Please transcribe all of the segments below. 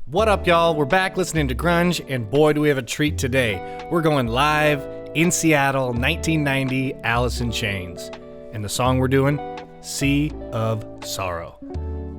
What up, y'all? We're back listening to grunge, and boy, do we have a treat today. We're going live in Seattle, 1990, Alice in Chains. And the song we're doing, Sea of Sorrow.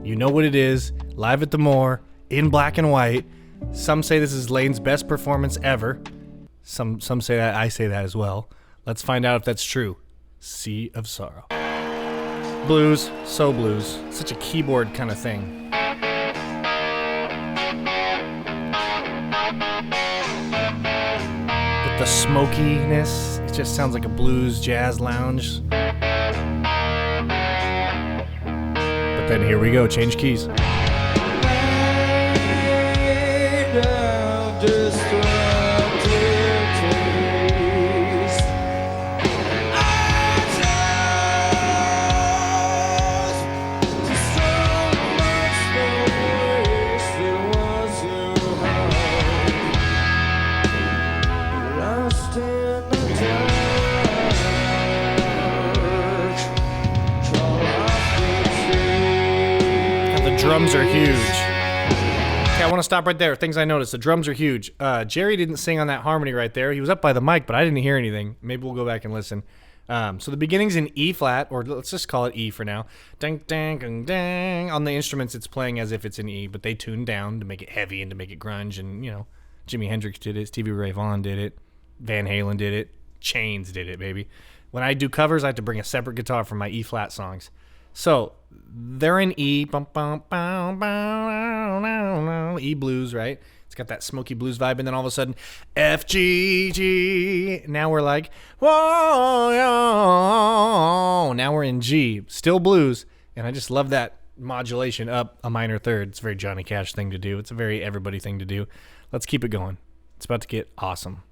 You know what it is, live at the Moore, in black and white. Some say this is Layne's best performance ever. Some say that, I say that as well. Let's find out if that's true. Sea of Sorrow. Blues, so blues. Such a keyboard kind of thing. The smokiness, it just sounds like a blues jazz lounge. But then here we go, change keys. Drums are huge. Okay, I want to stop right there. Things I noticed. The drums are huge. Jerry didn't sing on that harmony right there. He was up by the mic, but I didn't hear anything. Maybe we'll go back and listen. So the beginning's in E flat, or let's just call it E for now. Dang, dang, dang, dang. On the instruments, it's playing as if it's in E, but they tuned down to make it heavy and to make it grunge. And, you know, Jimi Hendrix did it. Stevie Ray Vaughan did it. Van Halen did it. Chains did it, baby. When I do covers, I have to bring a separate guitar for my E flat songs. So they're in E, E blues, right? It's got that smoky blues vibe, and then all of a sudden, F, G, G. Now we're like, whoa, now we're in G, still blues, and I just love that modulation up a minor third. It's a very Johnny Cash thing to do. It's a very everybody thing to do. Let's keep it going. It's about to get awesome.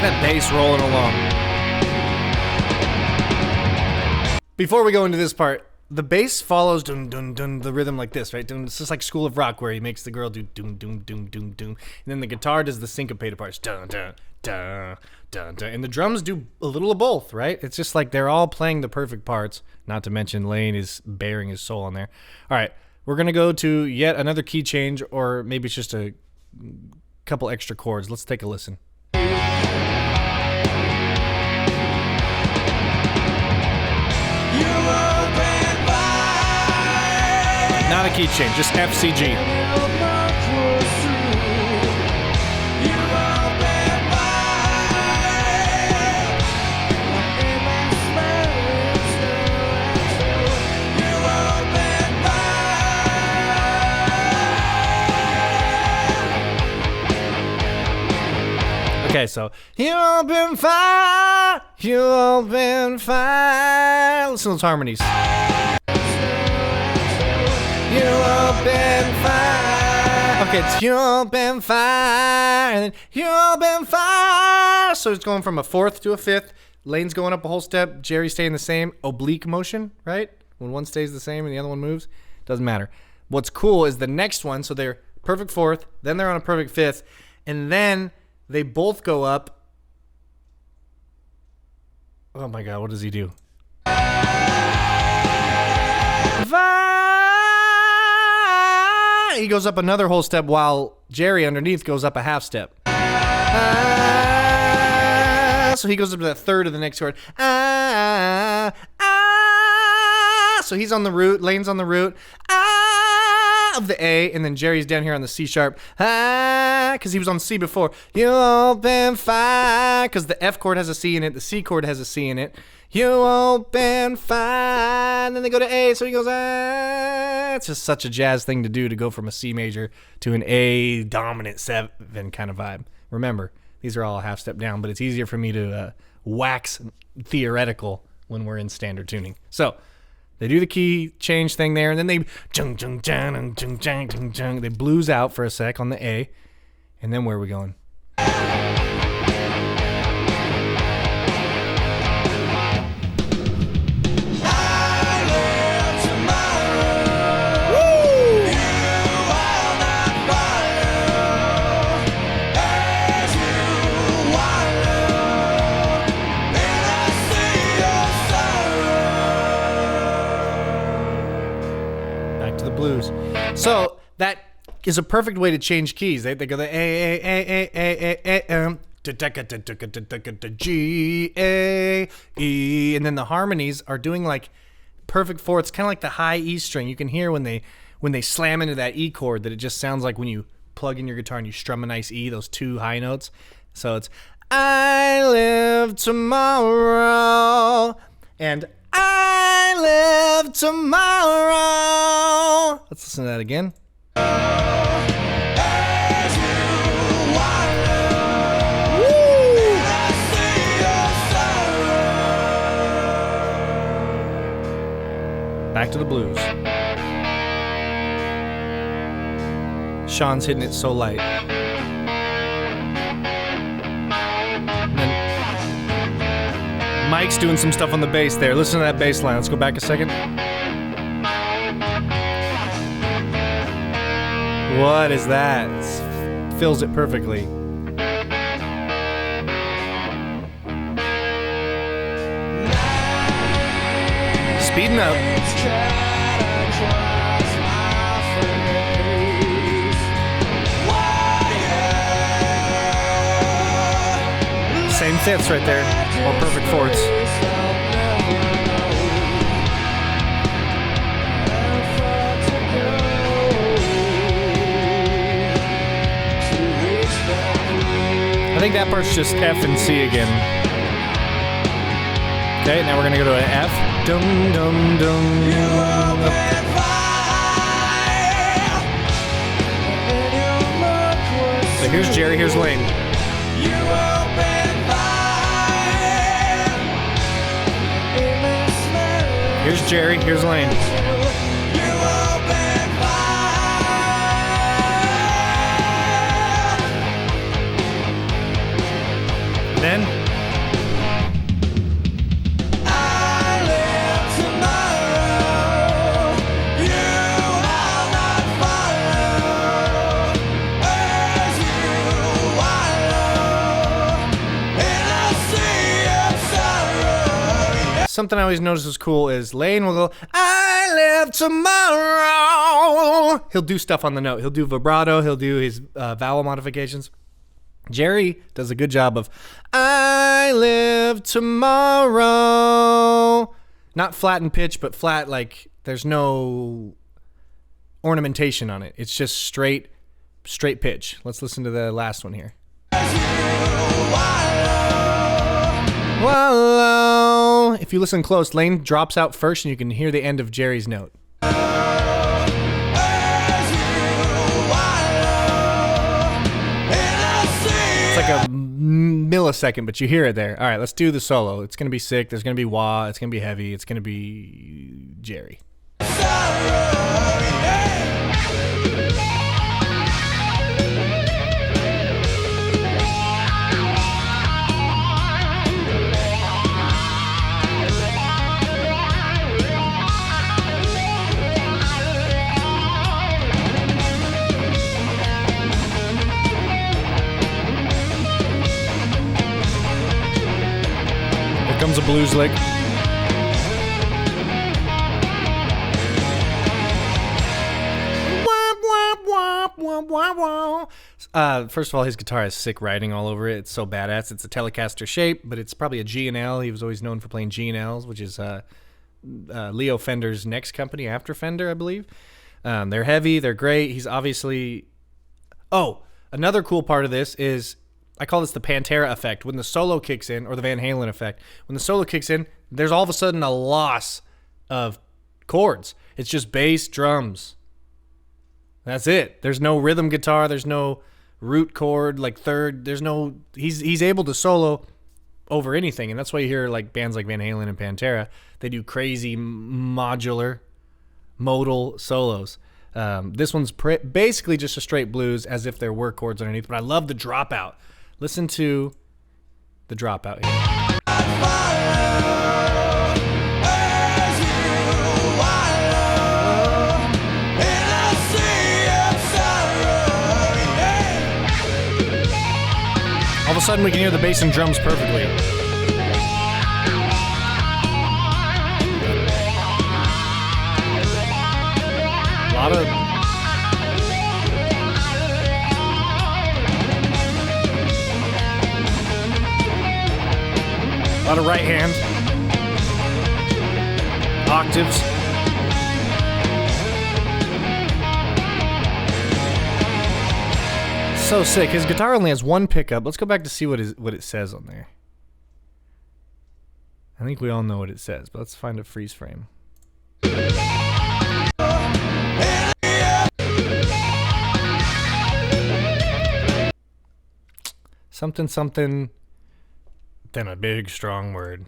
That bass rolling along. Before we go into this part, the bass follows dun dun dun the rhythm like this, right? Dun, it's just like School of Rock where he makes the girl do dun dun dun dun dun, and then the guitar does the syncopated parts, dun dun dun dun dun, and the drums do a little of both, right? It's just like they're all playing the perfect parts. Not to mention Layne is bearing his soul on there. All right, we're gonna go to yet another key change, or maybe it's just a couple extra chords. Let's take a listen. Not a key change, just F, C, G. Okay, so you open fire, you open fire. Listen to those harmonies. You open fire. Okay, it's you open fire, and then you open fire. So it's going from a fourth to a fifth. Layne's going up a whole step. Jerry's staying the same. Oblique motion, right? When one stays the same and the other one moves, doesn't matter. What's cool is the next one. So they're perfect fourth, then they're on a perfect fifth, and then they both go up. Oh my God, what does he do? He goes up another whole step while Jerry underneath goes up a half step. So he goes up to the third of the next chord. So he's on the root, Layne's on the root of the A, and then Jerry's down here on the C sharp. Because he was on C before. You open fire, because the F chord has a C in it, the C chord has a C in it. You open fire, and then they go to A, so he goes, It's just such a jazz thing to do, to go from a C major to an A dominant 7 kind of vibe. Remember, These are all a half step down, but it's easier for me to wax theoretical when we're in standard tuning. So they do the key change thing there, and then they they blues out for a sec on the A, and then where are we going? Blues. So that is a perfect way to change keys. They go the A, G, A, E, and then the harmonies are doing like perfect fourths, kind of like the high E string. You can hear when they slam into that E chord that it just sounds like when you plug in your guitar and you strum a nice E, those two high notes. So it's I live tomorrow and I live tomorrow. Let's listen to that again. Back to the blues. Sean's hitting it so light. Mike's doing some stuff on the bass there. Listen to that bass line. Let's go back a second. What is that? Fills it perfectly. Speeding up. Same fifths right there. Or perfect fourths. I think that part's just F and C again. Okay, now we're gonna go to an F. Dum dum dum. So here's Jerry, here's Layne. Here's Jerry, here's Layne. Then something I always notice is cool is Layne will go, I live tomorrow. He'll do stuff on the note. He'll do vibrato. He'll do his vowel modifications. Jerry does a good job of, I live tomorrow. Not flat in pitch, but flat like there's no ornamentation on it. It's just straight pitch. Let's listen to the last one here. Whoa. If you listen close, Layne drops out first and you can hear the end of Jerry's note. It's like a millisecond, but you hear it there. All right, let's do the solo. It's going to be sick. There's going to be wah. It's going to be heavy. It's going to be Jerry. Comes a blues lick. First of all, his guitar has sick writing all over it. It's so badass. It's a Telecaster shape, but it's probably a G and L. He was always known for playing G and Ls, which is Leo Fender's next company after Fender, I believe. They're heavy. They're great. He's obviously... Oh, another cool part of this is... I call this the Pantera effect. When the solo kicks in, or the Van Halen effect, when the solo kicks in, there's all of a sudden a loss of chords. It's just bass, drums. That's it. There's no rhythm guitar. There's no root chord, like third. There's no, he's able to solo over anything, and that's why you hear like bands like Van Halen and Pantera. They do crazy modular, modal solos. This one's basically just a straight blues, as if there were chords underneath. But I love the dropout. Listen to the dropout here. All of a sudden, we can hear the bass and drums perfectly. A lot of right hand. Octaves. So sick. His guitar only has one pickup. Let's go back to see what it says on there. I think we all know what it says, but let's find a freeze frame. Something, something, then a big, strong word.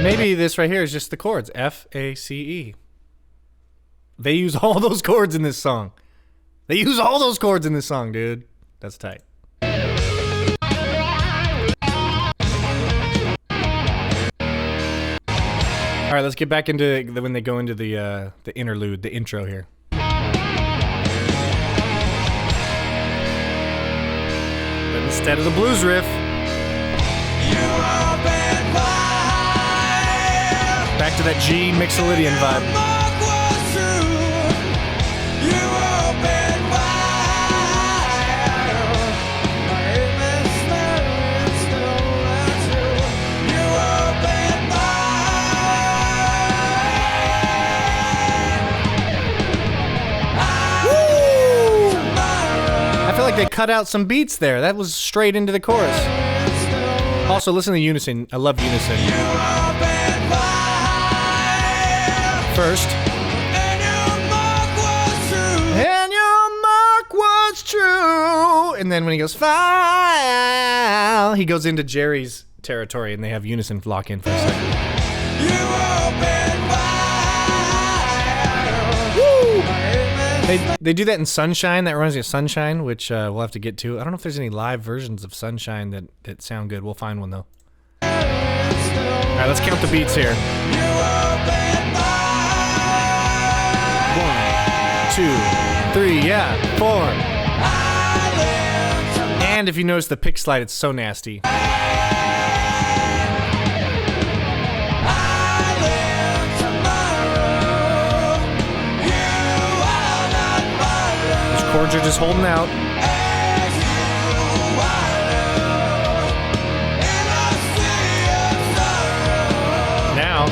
Maybe this right here is just the chords. F, A, C, E. They use all those chords in this song. They use all those chords in this song, dude. That's tight. All right, let's get back into when they go into the interlude, the intro here. But instead of the blues riff, back to that G Mixolydian vibe. They cut out some beats there. That was straight into the chorus. Also, listen to unison. I love unison. First. And your mark was true. And then when he goes, file, he goes into Jerry's territory, and they have unison lock in for a second. They do that in Sunshine. That reminds me of Sunshine, which we'll have to get to. I don't know if there's any live versions of Sunshine that sound good. We'll find one, though. All right, let's count the beats here. 1, 2, 3, yeah, 4. And if you notice the pick slide, it's so nasty. Chords are just holding out. Now,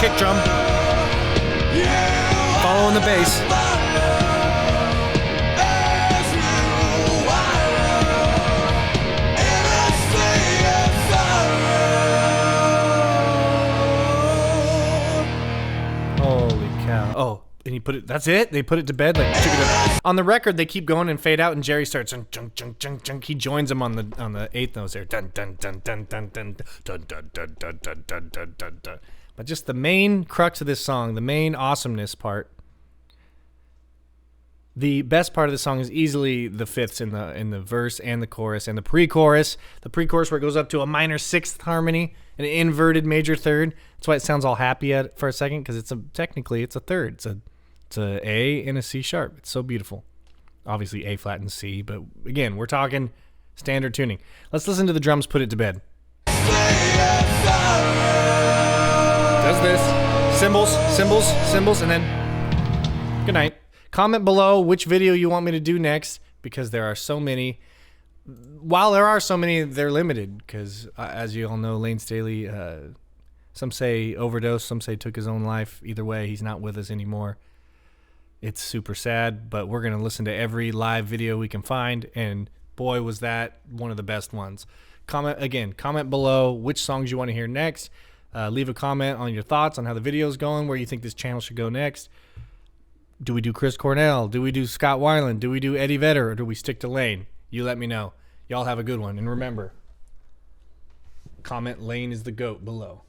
kick drum, following the bass. Holy cow. Oh. And he put it. That's it. They put it to bed. Like on the record, they keep going and fade out, and Jerry starts junk, junk, junk, junk. He joins them on the eighth notes there. Dun dun dun dun dun dun dun dun dun dun dun dun dun dun. But just the main crux of this song, the main awesomeness part. The best part of the song is easily the fifths in the verse and the chorus and the pre-chorus. The pre-chorus where it goes up to a minor sixth harmony, an inverted major third. That's why it sounds all happy for a second, because technically it's a third. It's a A and a C sharp. It's so beautiful. Obviously A flat and C, but again, we're talking standard tuning. Let's listen to the drums put it to bed. Does this. Cymbals, cymbals, cymbals, and then good night. Comment below which video you want me to do next, because there are so many. While there are so many, they're limited, because as you all know, Layne Staley, some say overdose, some say took his own life. Either way, he's not with us anymore. It's super sad, but we're going to listen to every live video we can find, and boy, was that one of the best ones. Comment below which songs you want to hear next. Leave a comment on your thoughts on how the video is going, where you think this channel should go next. Do we do Chris Cornell? Do we do Scott Weiland? Do we do Eddie Vedder? Or do we stick to Layne? You let me know. Y'all have a good one. And remember, comment Layne is the GOAT below.